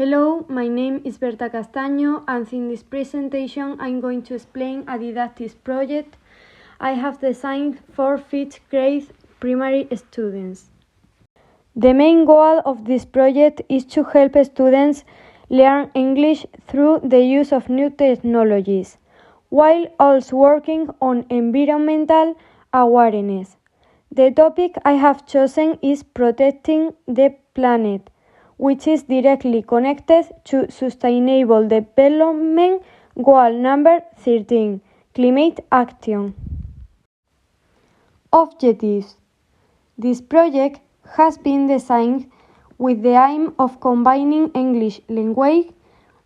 Hello, my name is Berta Castaño, and in this presentation I'm going to explain a didactic project I have designed for 5th grade primary students. The main goal of this project is to help students learn English through the use of new technologies, while also working on environmental awareness. The topic I have chosen is protecting the planet, which is directly connected to Sustainable Development Goal number 13, Climate Action. Objectives. This project has been designed with the aim of combining English language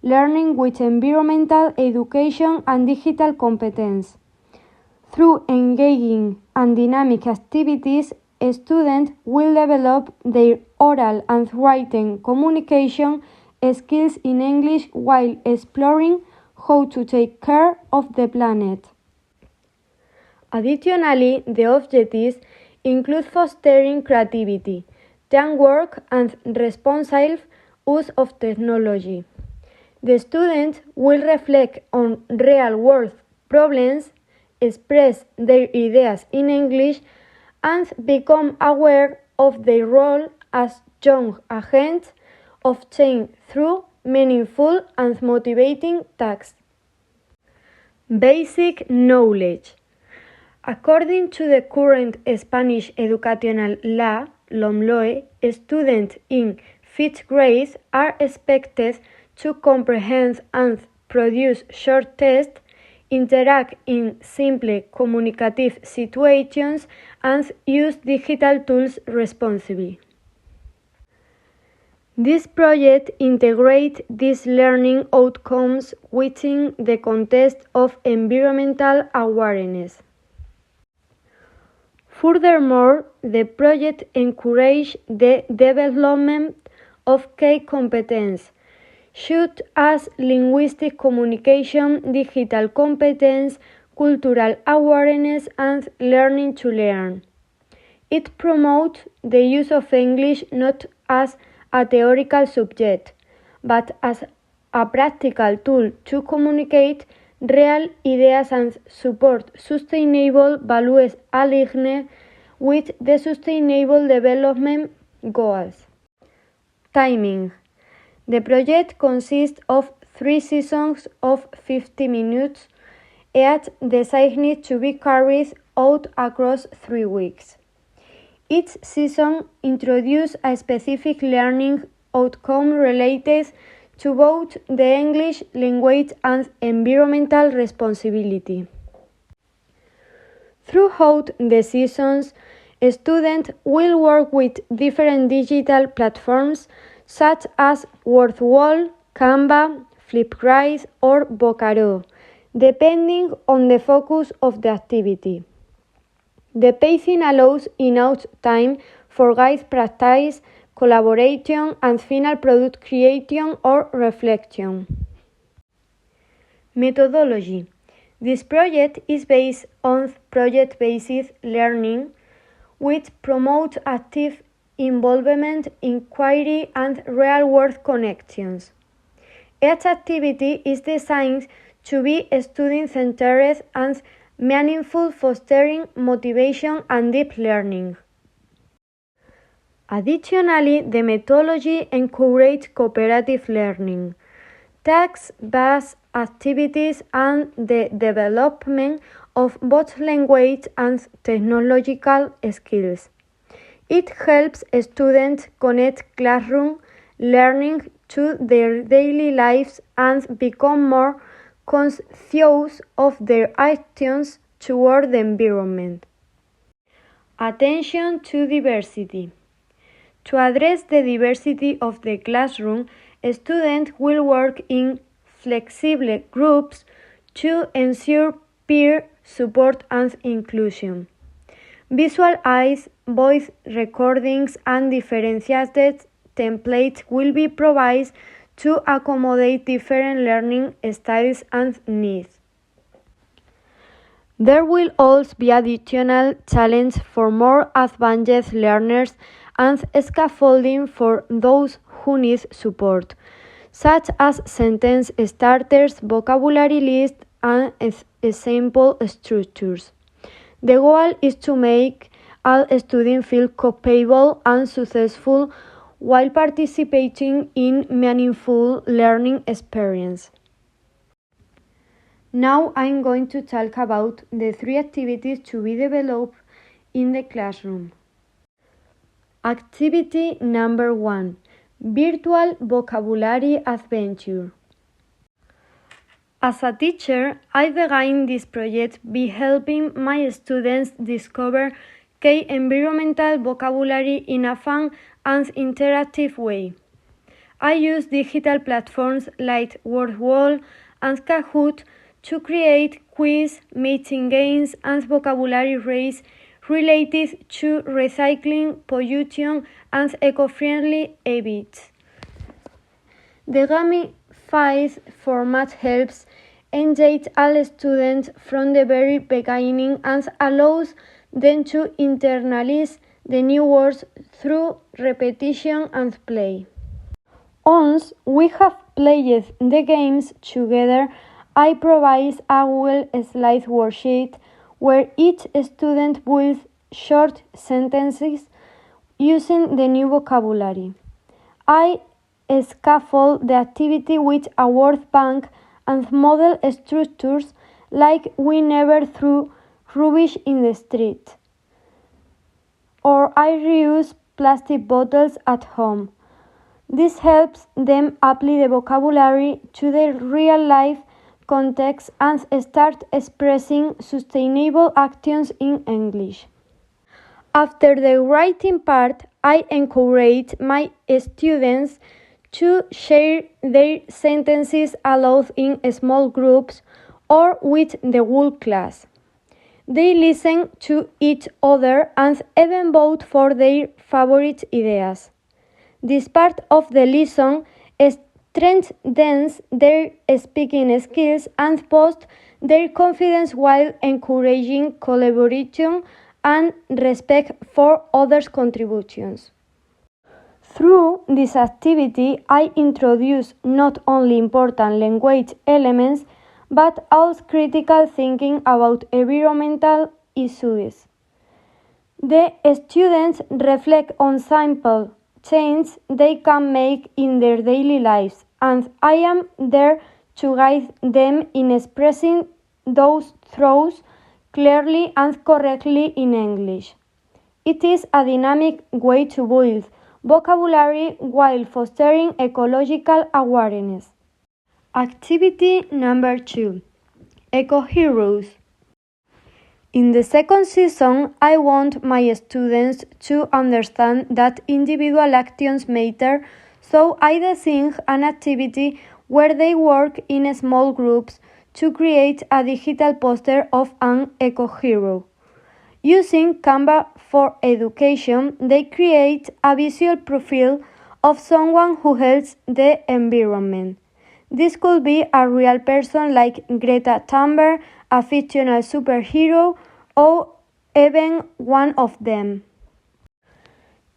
learning with environmental education and digital competence. Through engaging and dynamic activities, students will develop their oral and written communication skills in English while exploring how to take care of the planet. Additionally, the objectives include fostering creativity, teamwork, and responsible use of technology. The students will reflect on real-world problems, express their ideas in English, and become aware of their role as young agents of change through meaningful and motivating tasks. Basic knowledge. According to the current Spanish educational law, LOMLOE, students in 5th grade are expected to comprehend and produce short tests, interact in simple communicative situations, and use digital tools responsibly. This project integrates these learning outcomes within the context of environmental awareness. Furthermore, the project encourages the development of key competences, such as linguistic communication, digital competence, cultural awareness, and learning to learn. It promotes the use of English not as a theoretical subject, but as a practical tool to communicate real ideas and support sustainable values aligned with the Sustainable Development Goals. Timing. The project consists of 3 sessions of 50 minutes, each designed to be carried out across 3 weeks. Each session introduces a specific learning outcome related to both the English language and environmental responsibility. Throughout the sessions, students will work with different digital platforms such as WordWall, Canva, Flipgrid, or Vocaro, depending on the focus of the activity. The pacing allows enough time for guide practice, collaboration, and final product creation or reflection. Methodology. This project is based on project-based learning, which promotes active involvement, inquiry, and real-world connections. Each activity is designed to be student-centered and meaningful, fostering motivation and deep learning. Additionally, the methodology encourages cooperative learning, task-based activities, and the development of both language and technological skills. It helps students connect classroom learning to their daily lives and become more conscious of their actions toward the environment. Attention to diversity. To address the diversity of the classroom, students will work in flexible groups to ensure peer support and inclusion. Visual aids, voice recordings, and differentiated templates will be provided to accommodate different learning styles and needs. There will also be additional challenges for more advanced learners and scaffolding for those who need support, such as sentence starters, vocabulary lists, and example structures. The goal is to make all students feel capable and successful while participating in meaningful learning experience. Now I'm going to talk about the 3 activities to be developed in the classroom. Activity number 1. Virtual vocabulary adventure. As a teacher, I began this project by helping my students discover key environmental vocabulary in a fun and interactive way. I use digital platforms like WordWall and Kahoot to create quiz, meeting games, and vocabulary races related to recycling, pollution, and eco-friendly habits. The gamified format helps engage all students from the very beginning and allows them to internalize the new words through repetition and play. Once we have played the games together, I provide a Google Slide worksheet where each student builds short sentences using the new vocabulary. I scaffold the activity with a word bank and model structures like we never threw rubbish in the street, or I reuse plastic bottles at home. This helps them apply the vocabulary to their real life context and start expressing sustainable actions in English. After the writing part, I encourage my students to share their sentences aloud in small groups or with the whole class. They listen to each other and even vote for their favorite ideas. This part of the lesson strengthens their speaking skills and boosts their confidence while encouraging collaboration and respect for others' contributions. Through this activity, I introduce not only important language elements but also critical thinking about environmental issues. The students reflect on simple changes they can make in their daily lives, and I am there to guide them in expressing those thoughts clearly and correctly in English. It is a dynamic way to build vocabulary while fostering ecological awareness. Activity number 2. Eco-Heroes. In the second season, I want my students to understand that individual actions matter, so I designed an activity where they work in small groups to create a digital poster of an eco-hero. Using Canva for Education, they create a visual profile of someone who helps the environment. This could be a real person like Greta Thunberg, a fictional superhero, or even one of them.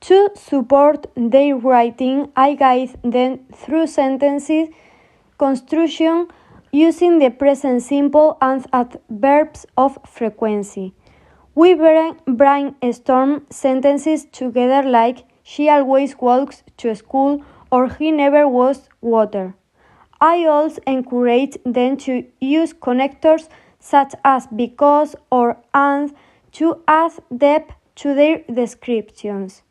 To support their writing, I guide them through sentences construction using the present simple and adverbs of frequency. We brainstorm sentences together like she always walks to school or he never wastes water. I also encourage them to use connectors such as because or and to add depth to their descriptions.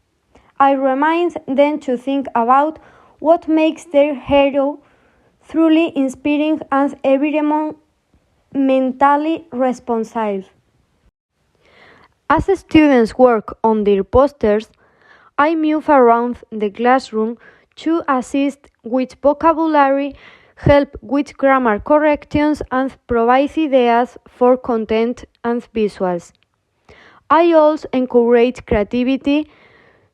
I remind them to think about what makes their hero truly inspiring and environmentally responsive. As students work on their posters, I move around the classroom to assist with vocabulary, help with grammar corrections, and provide ideas for content and visuals. I also encourage creativity.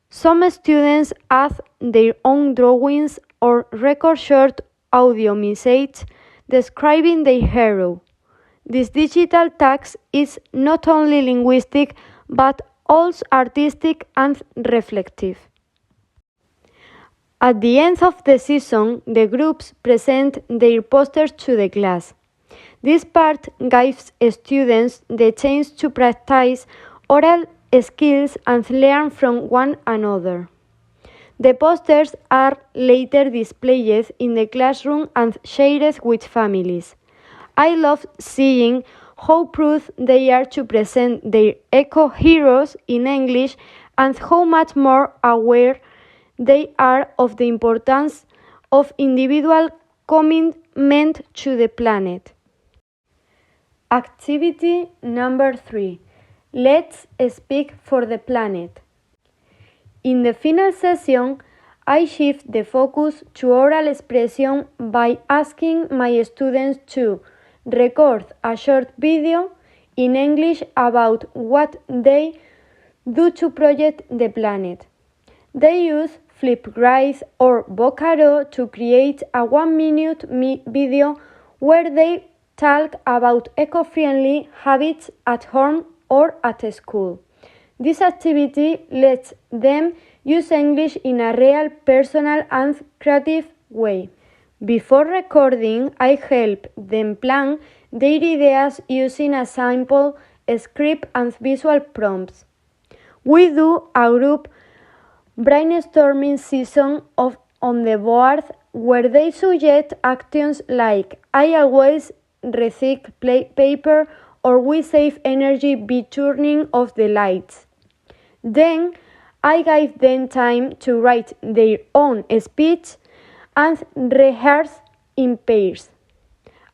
Some students add their own drawings or record short audio messages describing their hero. This digital task is not only linguistic but also artistic and reflective. At the end of the season, the groups present their posters to the class. This part gives students the chance to practice oral skills and learn from one another. The posters are later displayed in the classroom and shared with families. I love seeing how proud they are to present their eco-heroes in English and how much more aware they are of the importance of individual commitment to the planet. Activity number 3. Let's speak for the planet. In the final session, I shift the focus to oral expression by asking my students to record a short video in English about what they do to protect the planet. They use Flipgrid or Vocaro to create a 1-minute video where they talk about eco-friendly habits at home or at school. This activity lets them use English in a real, personal and creative way. Before recording, I help them plan their ideas using a simple script and visual prompts. We do a group brainstorming session on the board where they suggest actions like I always recycle paper or we save energy by turning off the lights. Then I give them time to write their own speech and rehearse in pairs.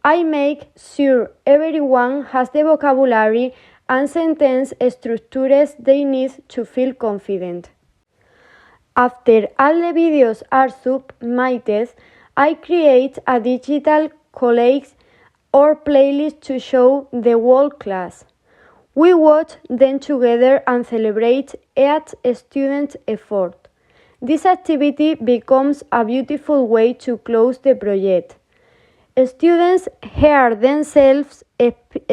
I make sure everyone has the vocabulary and sentence structures they need to feel confident. After all the videos are submitted, I create a digital collage or playlist to show the whole class. We watch them together and celebrate each student's effort. This activity becomes a beautiful way to close the project. Students hear themselves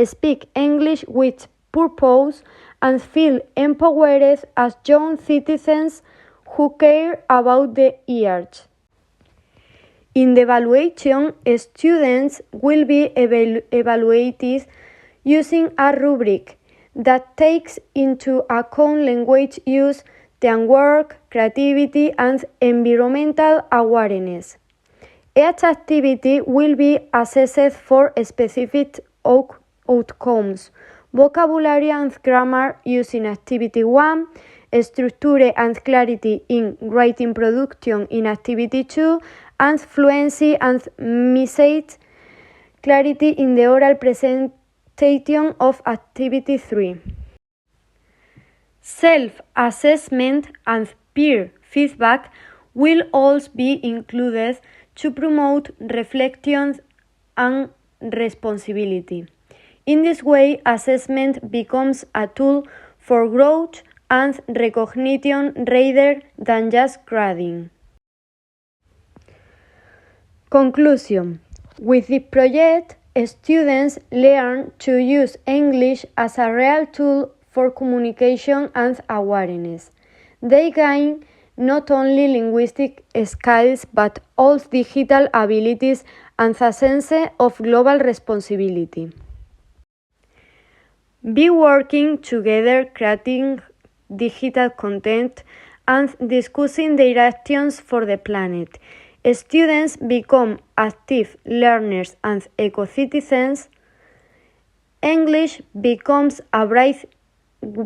speak English with purpose and feel empowered as young citizens who care about the earth. In the evaluation, students will be evaluated using a rubric that takes into account language use, teamwork, creativity, and environmental awareness. Each activity will be assessed for specific outcomes: vocabulary and grammar using Activity 1, structure and clarity in writing production in Activity 2, and fluency and message clarity in the oral presentation of Activity 3. Self-assessment and peer feedback will also be included to promote reflection and responsibility. In this way, assessment becomes a tool for growth and recognition rather than just grading. Conclusion. With the project, students learn to use English as a real tool for communication and awareness. They gain not only linguistic skills but also digital abilities and a sense of global responsibility. Be working together, creating digital content and discussing their actions for the planet. Students become active learners and eco-citizens. English becomes a bridge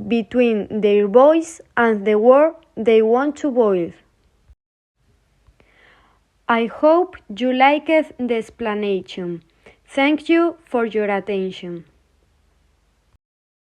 between their voice and the world they want to build. I hope you liked the explanation. Thank you for your attention.